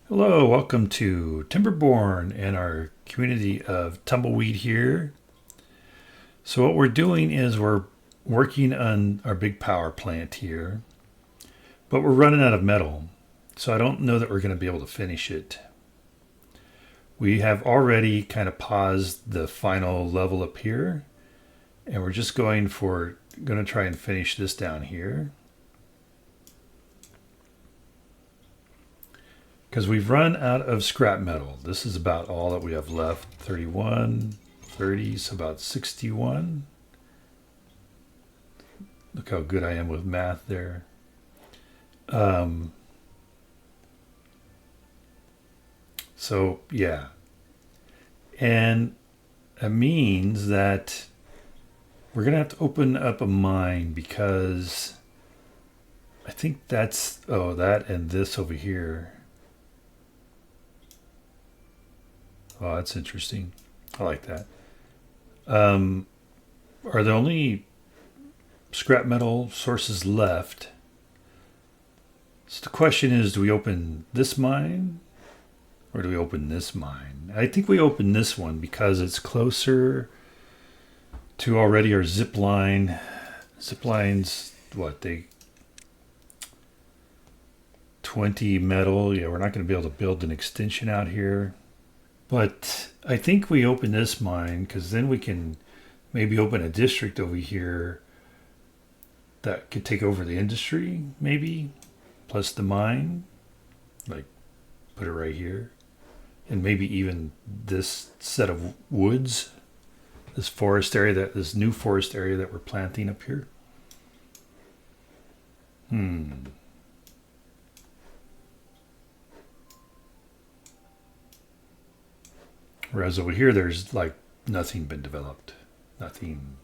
Hello, welcome to Timberborn and our community of Tumbleweed here. So what we're doing is we're working on our big power plant here, but we're running out of metal. So I don't know that we're going to be able to finish it. We have already kind of paused the final level up here, and we're just going to try and finish this down here. Because we've run out of scrap metal. This is about all that we have left. 31, 30, so about 61. Look how good I am with math there. So yeah. And it means that we're going to have to open up a mine because I think that and this over here. Oh, that's interesting. I like that. Are there only scrap metal sources left? So the question is, do we open this mine or do we open this mine? I think we open this one because it's closer to already our zip line. Zip lines, what, they 20 metal. Yeah, we're not going to be able to build an extension out here. But I think we open this mine because then we can maybe open a district over here that could take over the industry, maybe, plus the mine. Like, put it right here. And maybe even this set of woods, this new forest area that we're planting up here. Whereas over here, there's like nothing been developed. Nothing.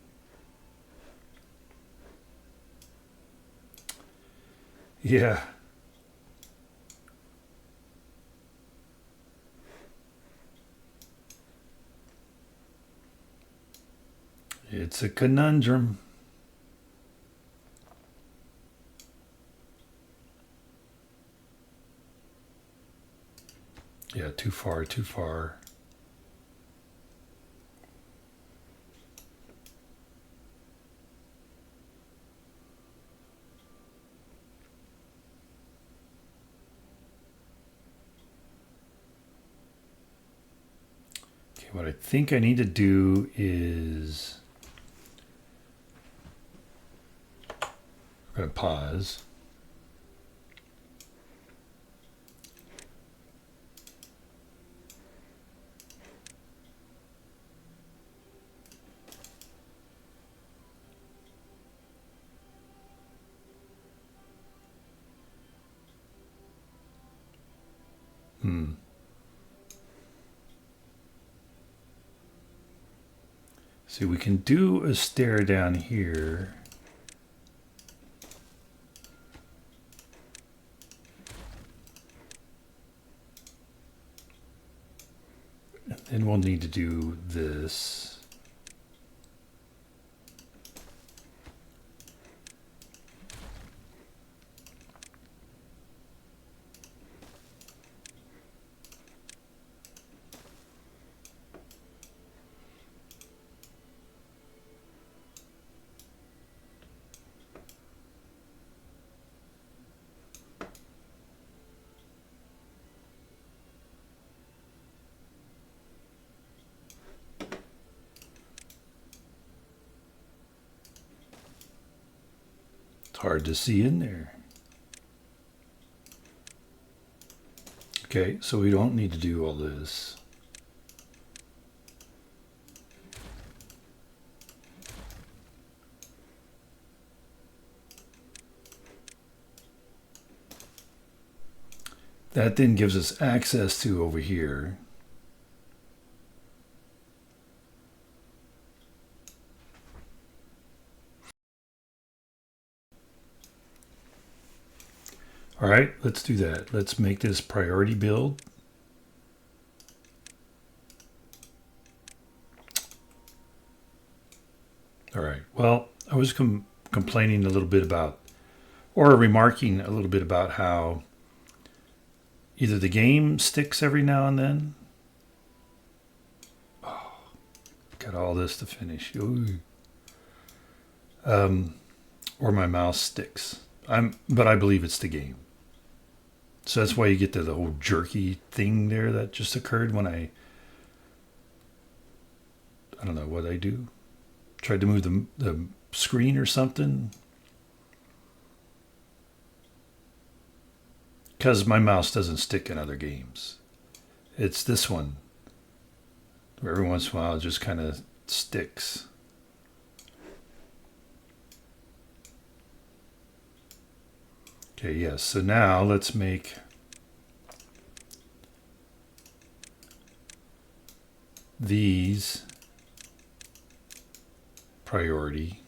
Yeah. It's a conundrum. Yeah, too far, too far. Okay, what I think I need to do is I'm going to pause. See, we can do a stair down here. And then we'll need to do this. Hard to see in there. Okay, so we don't need to do all this. That then gives us access to over here. All right, let's do that. Let's make this priority build. All right, well, I was complaining a little bit about, or remarking a little bit about how, either the game sticks every now and then. Oh, got all this to finish. Ooh. Or my mouse sticks. But I believe it's the game. So that's why you get the whole jerky thing there that just occurred when I don't know what I do. Tried to move the screen or something. Because my mouse doesn't stick in other games. It's this one. Where every once in a while it just kind of sticks. Okay, yes. So now let's make these priority.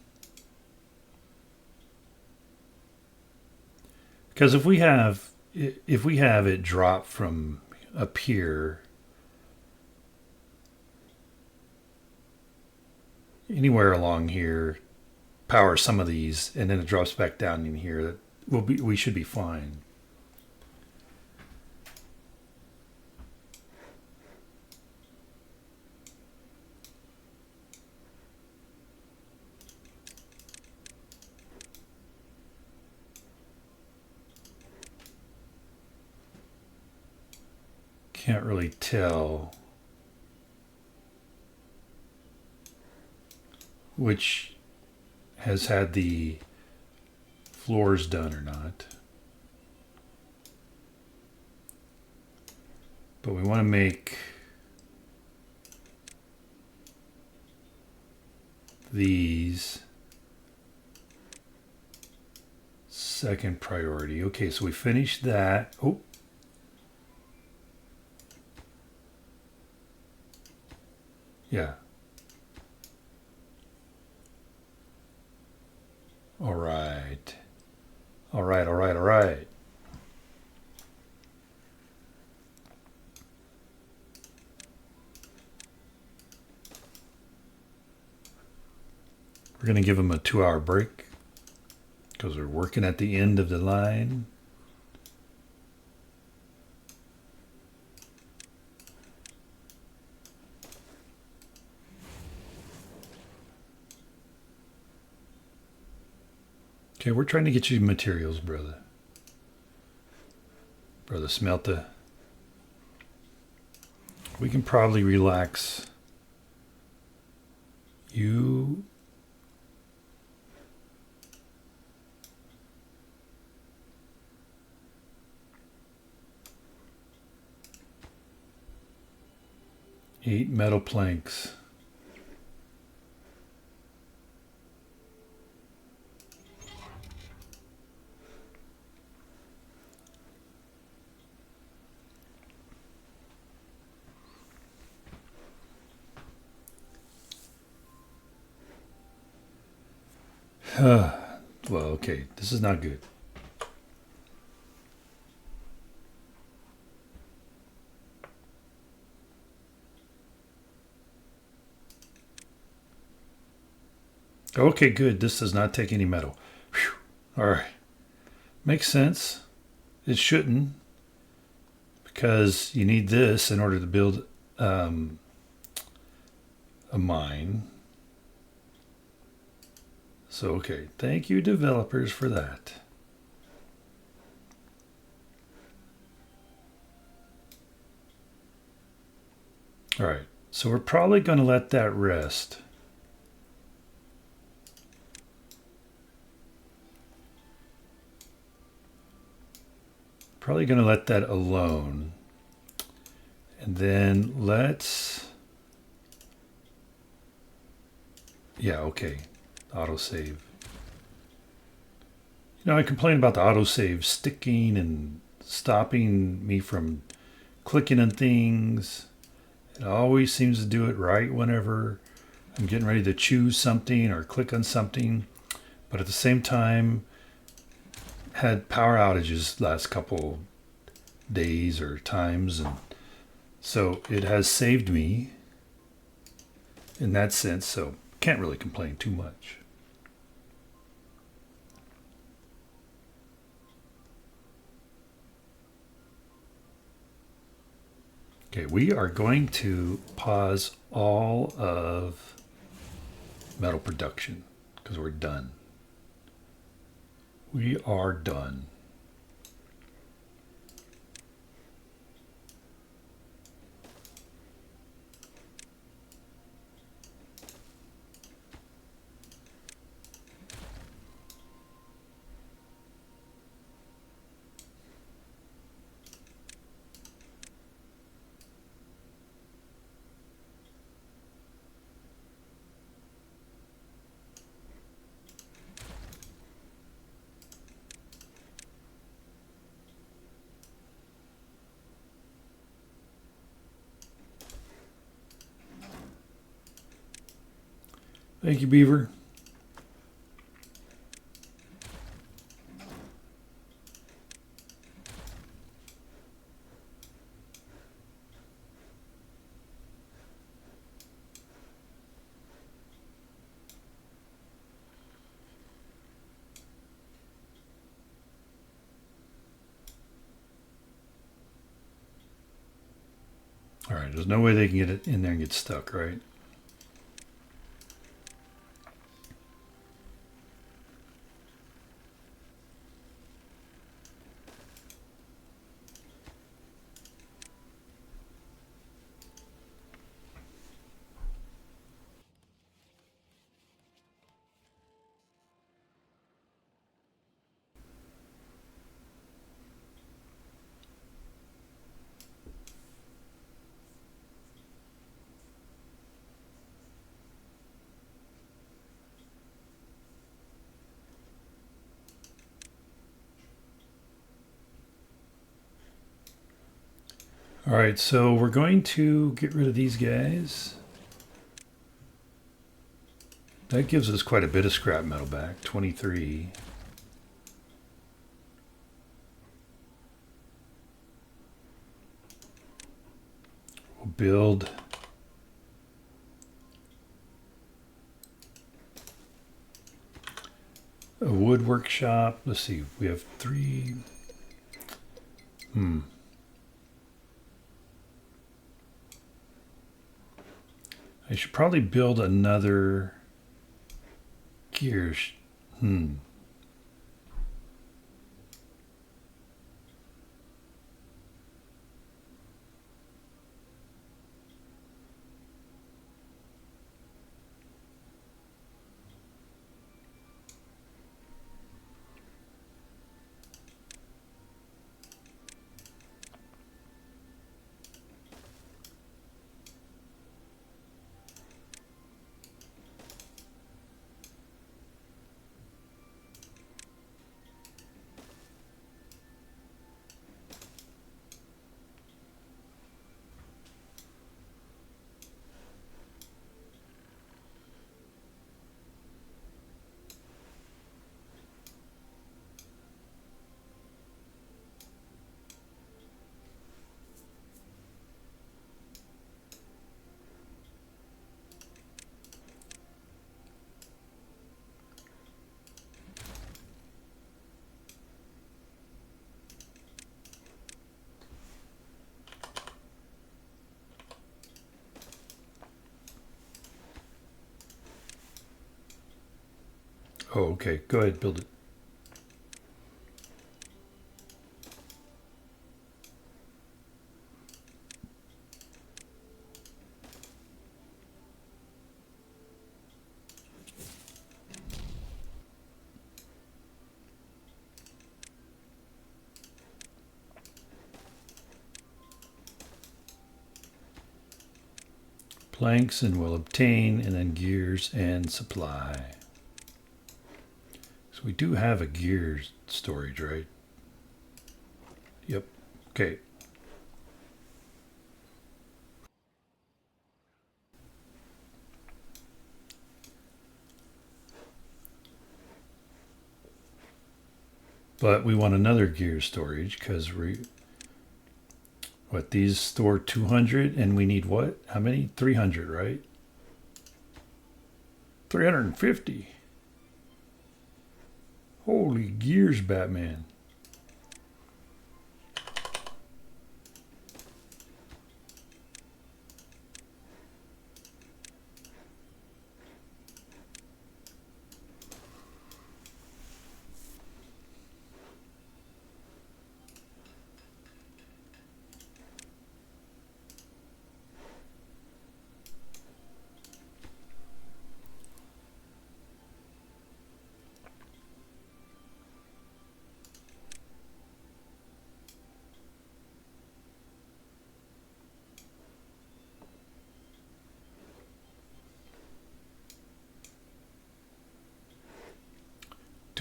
Because if we have it drop from up here anywhere along here, power some of these, and then it drops back down in here, we should be fine. Can't really tell which has had the floors done or not. But we want to make these second priority. Okay, so we finished that. Oh. Yeah. All right. All right, all right, all right. We're going to give them a 2-hour break because we're working at the end of the line. Okay, we're trying to get you materials, brother. Brother Smelta. We can probably relax you. Eight metal planks. Well, okay, this is not good. Okay, good. This does not take any metal. Whew. All right. Makes sense. It shouldn't, because you need this in order to build a mine. So, okay. Thank you, developers, for that. All right. So we're probably going to let that rest. Probably going to let that alone. And then let's... Yeah, okay. Autosave. You know, I complain about the autosave sticking and stopping me from clicking on things. It always seems to do it right whenever I'm getting ready to choose something or click on something. But at the same time, had power outages last couple days or times, and so it has saved me in that sense, so can't really complain too much. Okay, we are going to pause all of metal production because we're done. We are done. Thank you, Beaver. All right, there's no way they can get it in there and get stuck, right? All right, so we're going to get rid of these guys. That gives us quite a bit of scrap metal back, 23. We'll build a wood workshop. Let's see, we have 3. I should probably build another gears. Oh, okay. Go ahead, build it. Planks, and we'll obtain, and then gears and supply. So we do have a gears storage, right? Yep. Okay. But we want another gear storage because these store 200 and we need what? How many? 300, right? 350. Holy gears, Batman.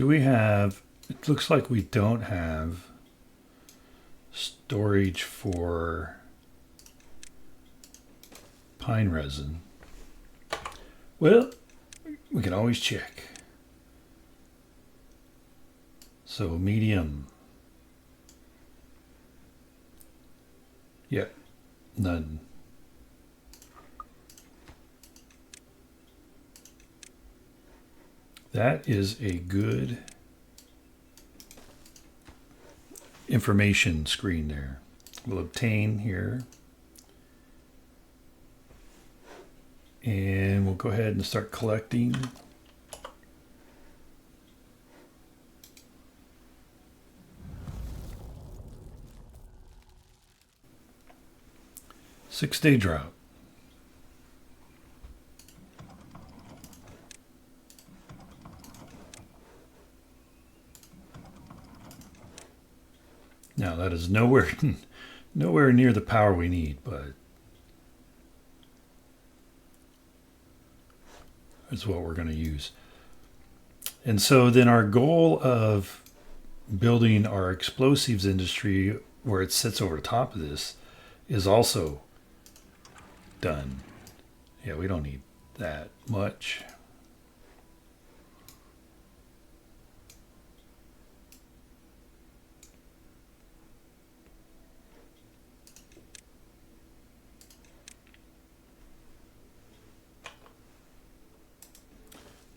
Do we have, it looks like we don't have storage for pine resin. Well, we can always check. So medium. Yeah, none. That is a good information screen there. We'll obtain here. And we'll go ahead and start collecting. Six-day drought. Now that is nowhere near the power we need, but is what we're going to use. And so then our goal of building our explosives industry where it sits over the top of this is also done. Yeah, we don't need that much.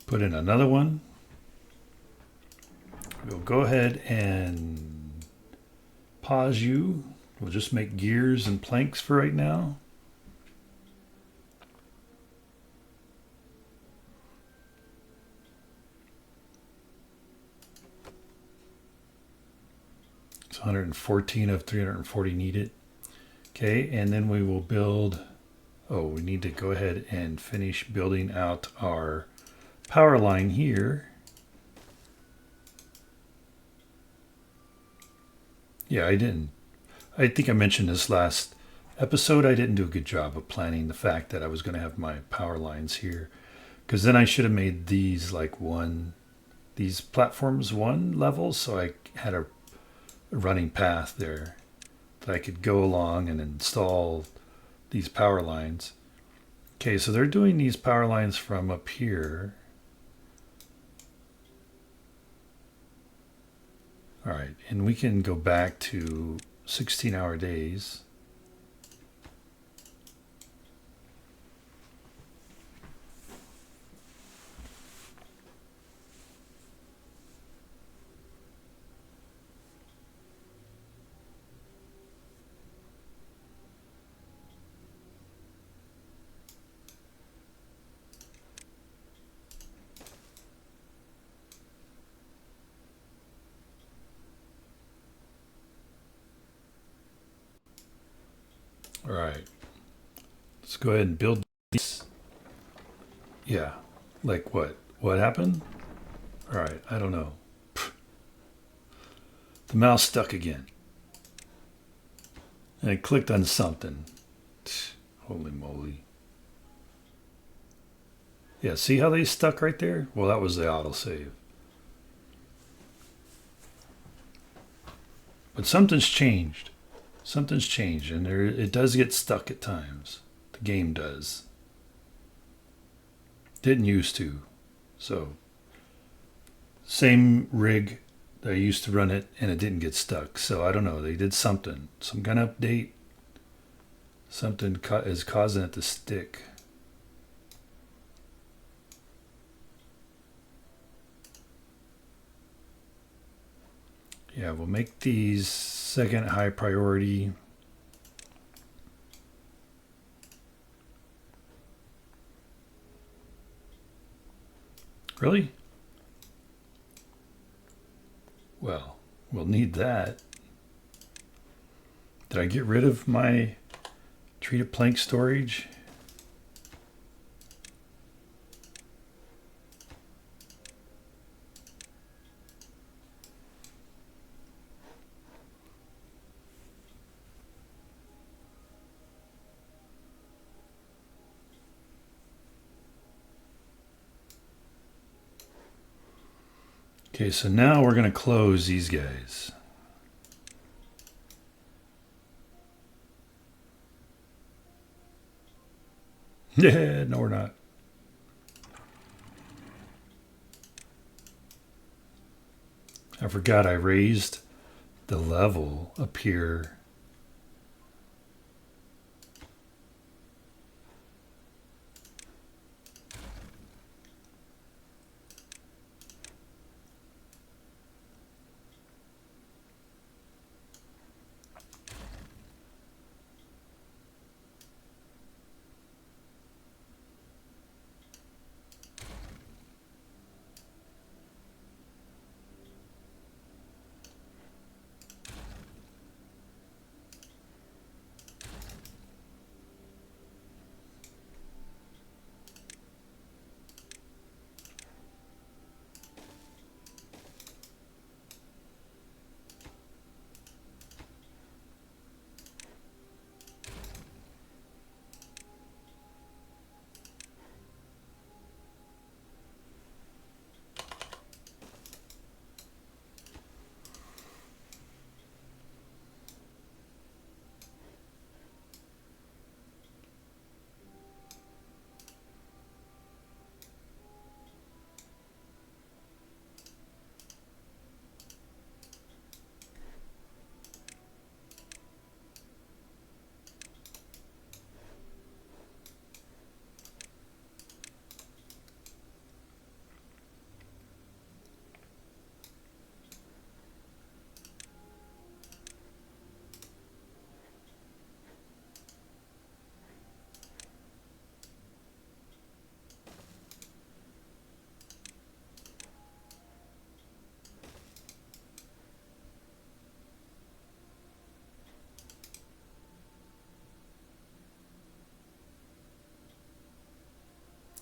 Put in another one. We'll go ahead and pause you. We'll just make gears and planks for right now. It's 114 of 340 needed. Okay, and then we will build, we need to go ahead and finish building out our power line here. Yeah, I think I mentioned this last episode. I didn't do a good job of planning the fact that I was going to have my power lines here, because then I should have made these like these platforms one levels, so I had a running path there that I could go along and install these power lines. Okay, so they're doing these power lines from up here. All right, and we can go back to 16-hour days. All right, let's go ahead and build these. Yeah, like what? What happened? All right, I don't know. The mouse stuck again. And I clicked on something. Holy moly. Yeah, see how they stuck right there? Well, that was the autosave. But something's changed. Something's changed, and it does get stuck at times. The game does. Didn't used to. So, same rig that I used to run it, and it didn't get stuck. So I don't know. They did something. Some kind of update. Something is causing it to stick. Yeah, we'll make these second high priority. Really? Well, we'll need that. Did I get rid of my treated plank storage? Okay, so now we're going to close these guys. Yeah, no, we're not. I forgot I raised the level up here.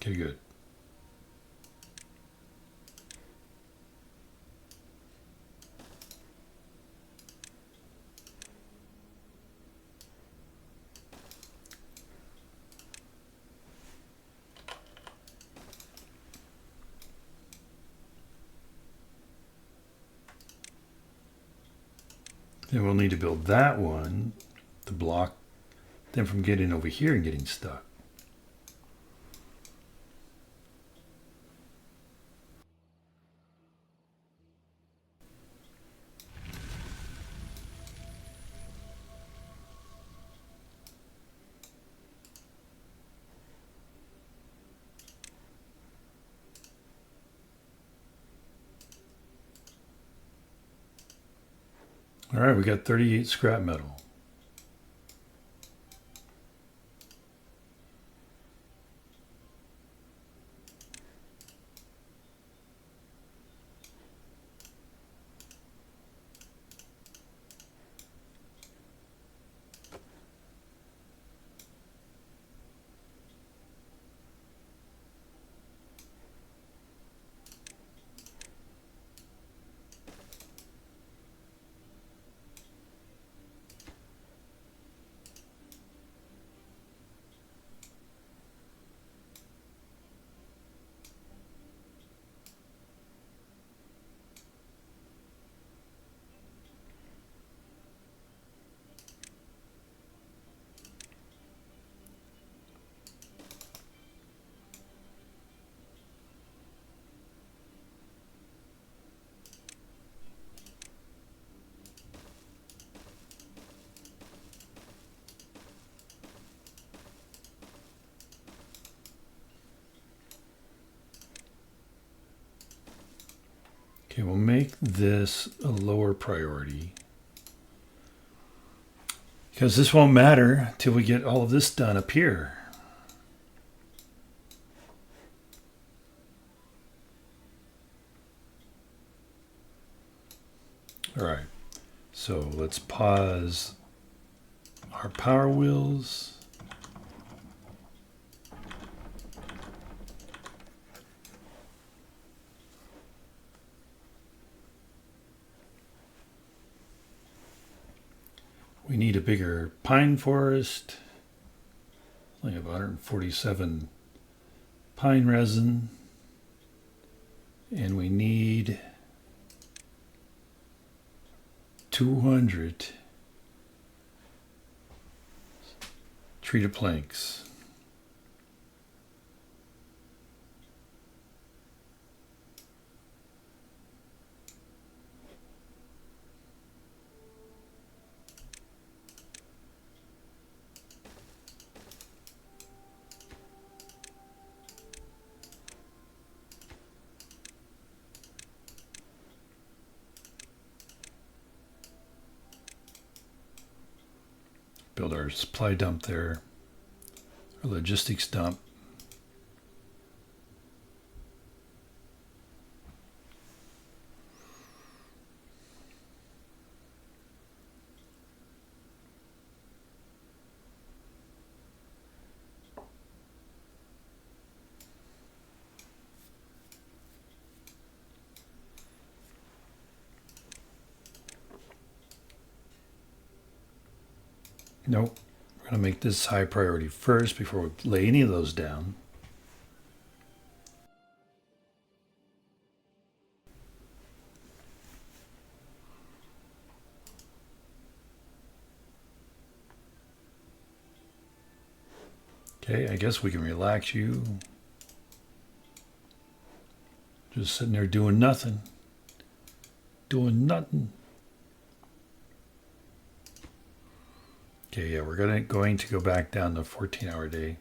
Okay, good. Then we'll need to build that one to block them from getting over here and getting stuck. All right, we got 38 scrap metal. Okay, we'll make this a lower priority because this won't matter till we get all of this done up here. All right, so let's pause our power wheels. We need a bigger pine forest. Only have 147 pine resin. And we need 200 treated planks. Build our supply dump there, our logistics dump. Nope. We're going to make this high priority first before we lay any of those down. Okay, I guess we can relax you. Just sitting there doing nothing. Doing nothing. Okay, yeah, we're going to go back down to 14-hour day.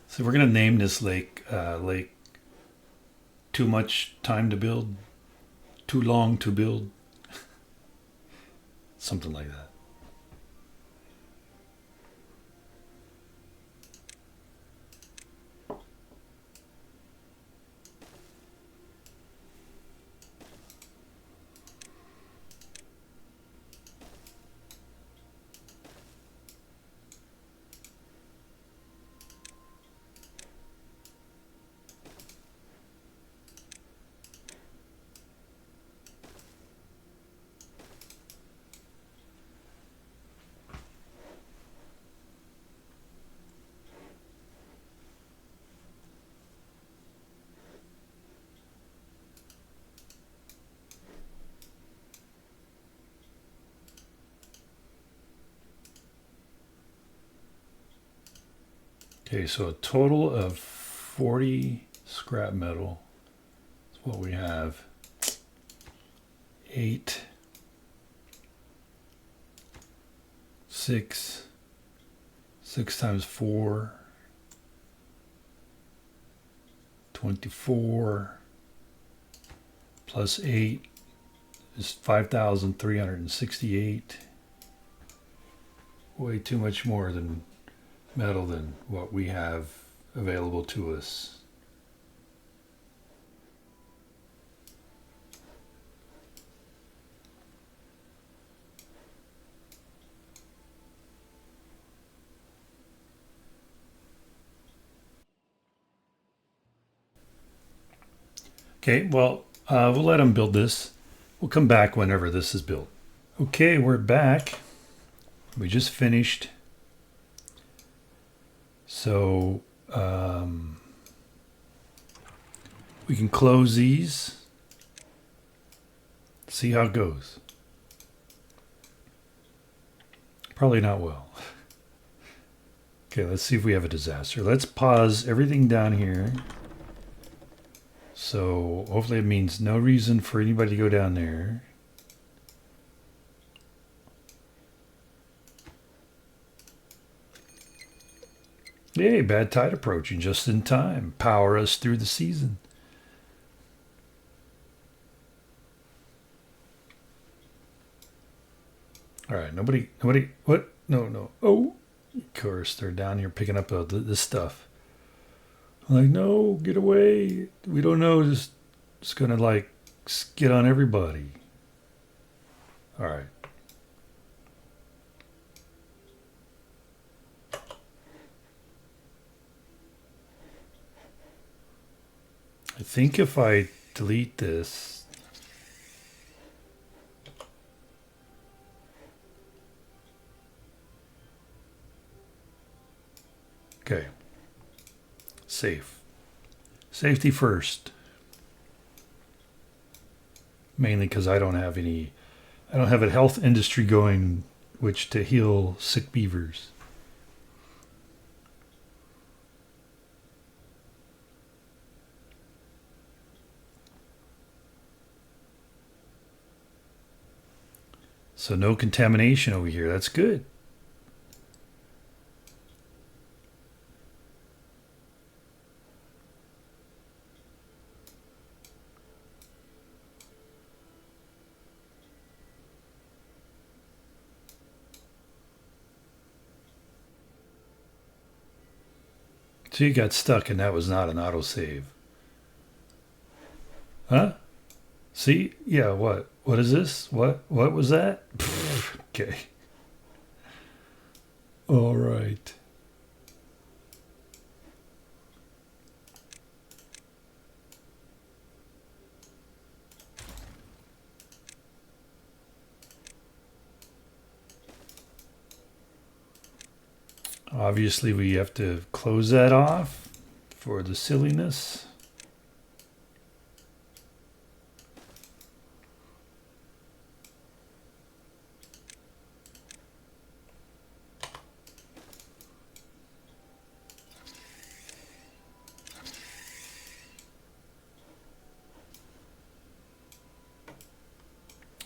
So we're going to name this lake Lake Too Much Time to Build, Too Long to Build, something like that. Okay, so a total of 40 scrap metal is what we have. 8, 6 times 4, 24, plus 8 is 5,368. Way too much more than metal than what we have available to us. Okay, well, we'll let them build this. We'll come back whenever this is built. Okay, we're back. We just finished. So we can close these. See how it goes. Probably not well. Okay, let's see if we have a disaster. Let's pause everything down here. So hopefully it means no reason for anybody to go down there. Yay, bad tide approaching just in time. Power us through the season. All right, nobody, what? No. Oh, of course, they're down here picking up this stuff. I'm like, no, get away. We don't know, just gonna like skid on everybody. All right. I think if I delete this, okay, safe. Safety first. Mainly because I don't have a health industry going which to heal sick beavers. So no contamination over here. That's good. So you got stuck and that was not an autosave. Huh? See? Yeah, what? What is this? What was that? Okay. All right. Obviously, we have to close that off for the silliness.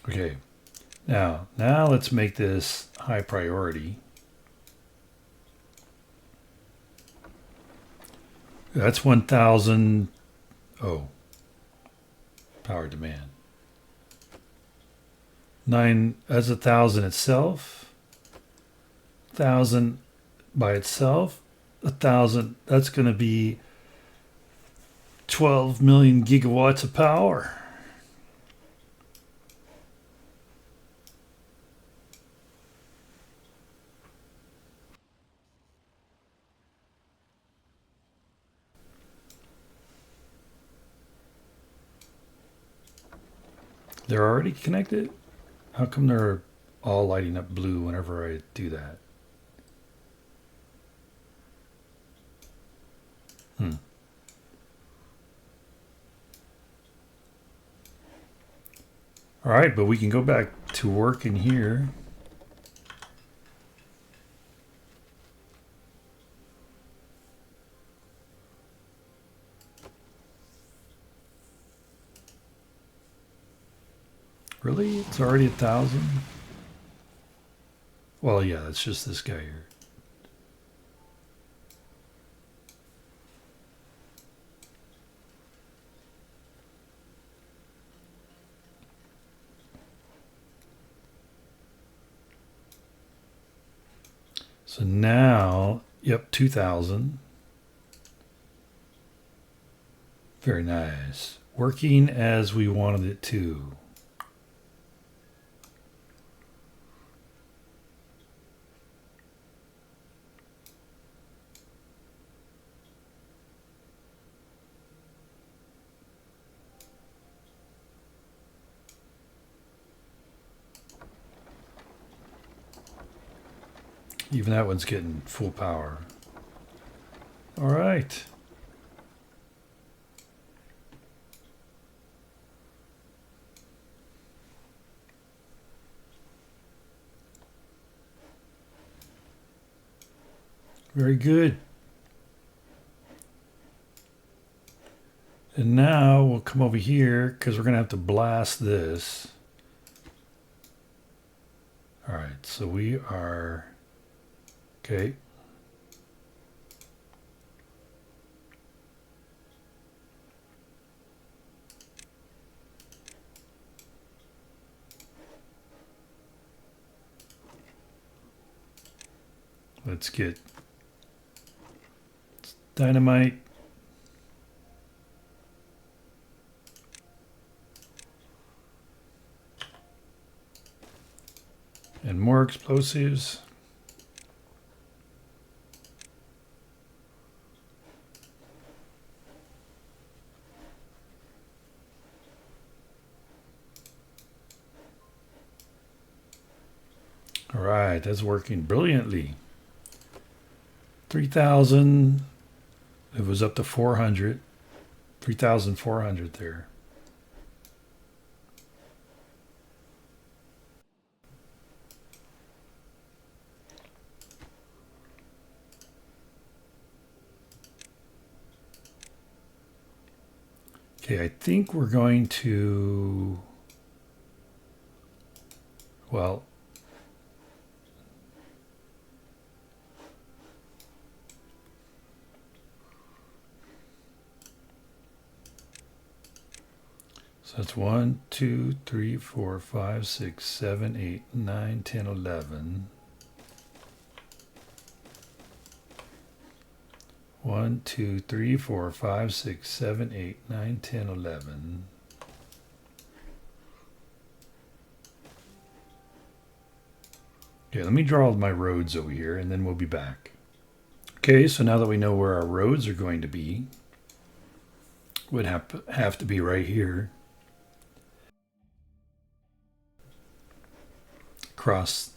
Okay. Now let's make this high priority. That's 1,000. Oh, power demand. 9. That's 1,000 itself. 1,000 by itself. 1,000. That's going to be 12 million gigawatts of power. They're already connected? How come they're all lighting up blue whenever I do that? All right, but we can go back to work in here. Really? It's already 1,000? Well, yeah, it's just this guy here. So now, yep, 2,000. Very nice. Working as we wanted it to. Even that one's getting full power. All right. Very good. And now we'll come over here because we're going to have to blast this. All right, so we are... Okay. Let's get dynamite. And more explosives. right, that's working brilliantly. 3,000. It was up to 400. 3,400 there. Okay, I think we're going to, well, so that's 1, 2, 3, 4, 5, 6, 7, 8, 9, 10, 11. 1, 2, 3, 4, 5, 6, 7, 8, 9, 10, 11. Okay, let me draw my roads over here and then we'll be back. Okay, so now that we know where our roads are going to be, would have to be right here. Cross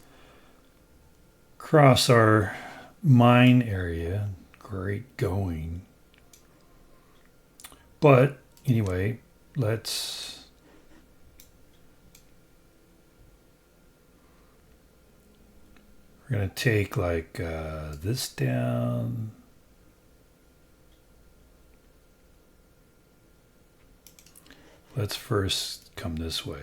our mine area. Great going. But anyway, we're going to take like this down. Let's first come this way.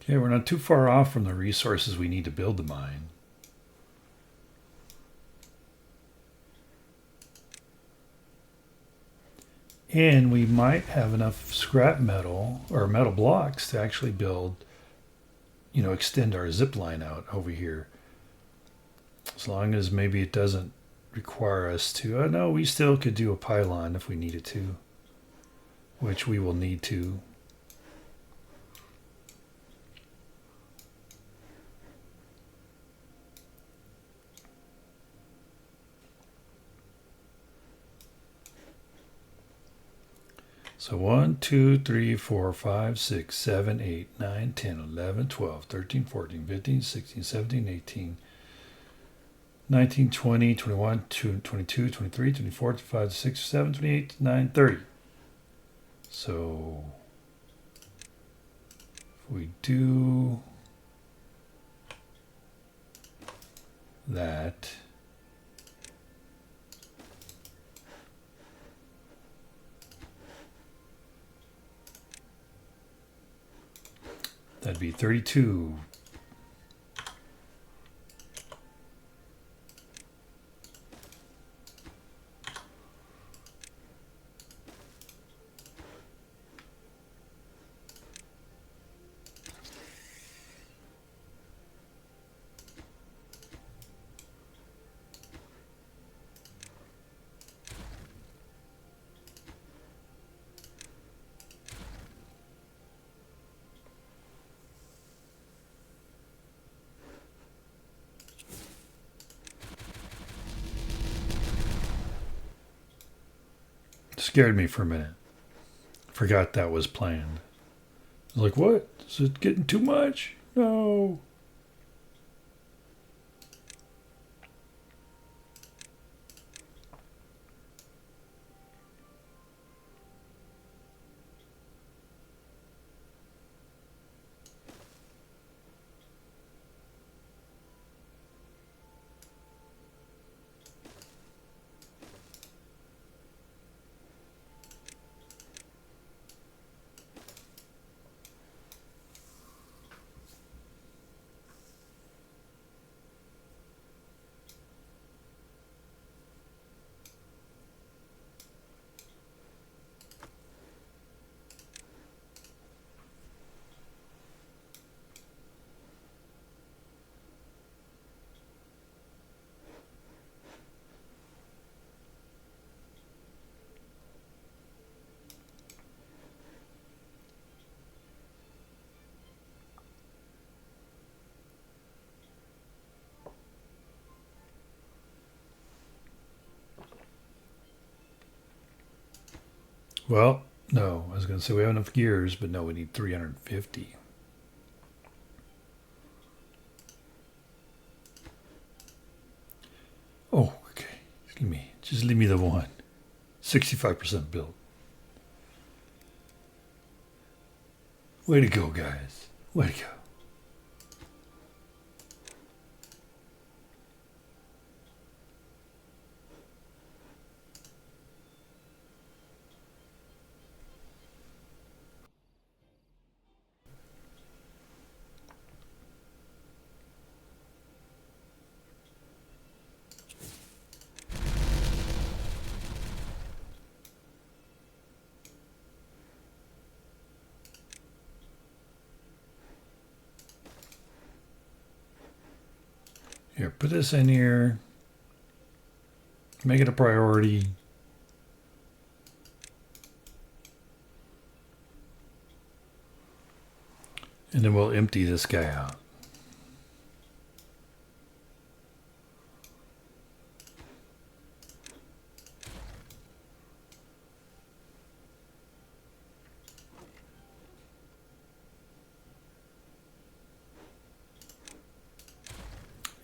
Okay, we're not too far off from the resources we need to build the mine. And we might have enough scrap metal or metal blocks to actually build, extend our zip line out over here. As long as maybe it doesn't require us to, no, we still could do a pylon if we needed to, which we will need to. So 1, 2, 3, 4, 5, 6, 7, 8, 9, 10, 11, 12, 13, 14, 15, 16, 17, 18, 19, 20, 21, 22, 23, 24, 25, 26, 27, 28, 29, 30. So if we do that, that'd be 32. Scared me for a minute. Forgot that was planned. I was like, what? Is it getting too much? No. Well, no, I was going to say we have enough gears, but no, we need 350. Oh, okay. Just leave me the one. 65% built. Way to go, guys. Way to go. Here, put this in here. Make it a priority. And then we'll empty this guy out.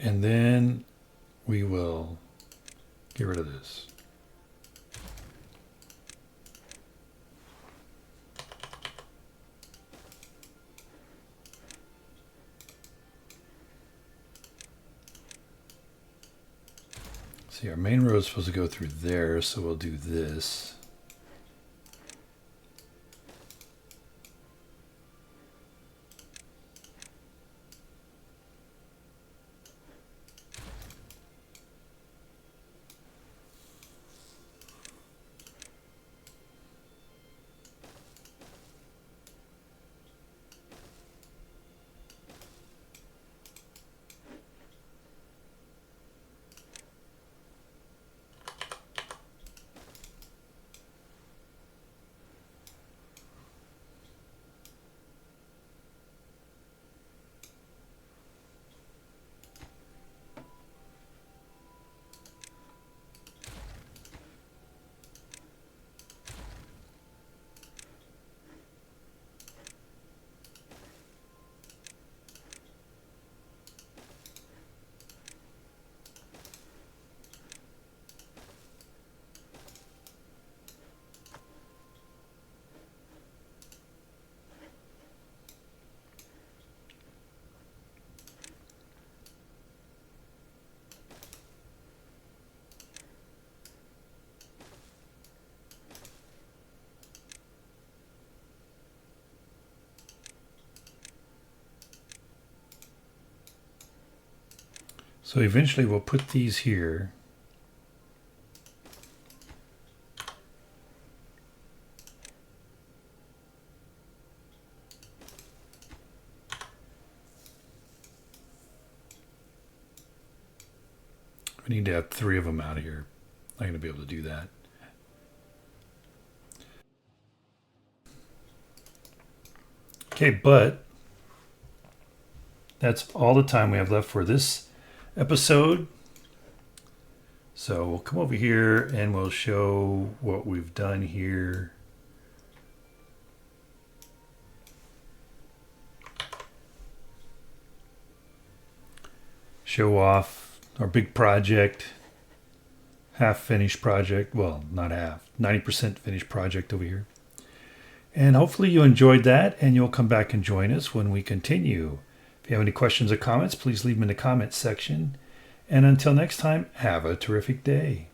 And then we will get rid of this. See, our main road is supposed to go through there, so we'll do this. So eventually we'll put these here. We need to have 3 of them out of here. I'm going to be able to do that. Okay, but that's all the time we have left for this episode. So we'll come over here and we'll show what we've done here. Show off our big project, half finished project. Well, not half, 90% finished project over here. And hopefully you enjoyed that and you'll come back and join us when we continue. If you have any questions or comments, please leave them in the comments section. And until next time, have a terrific day.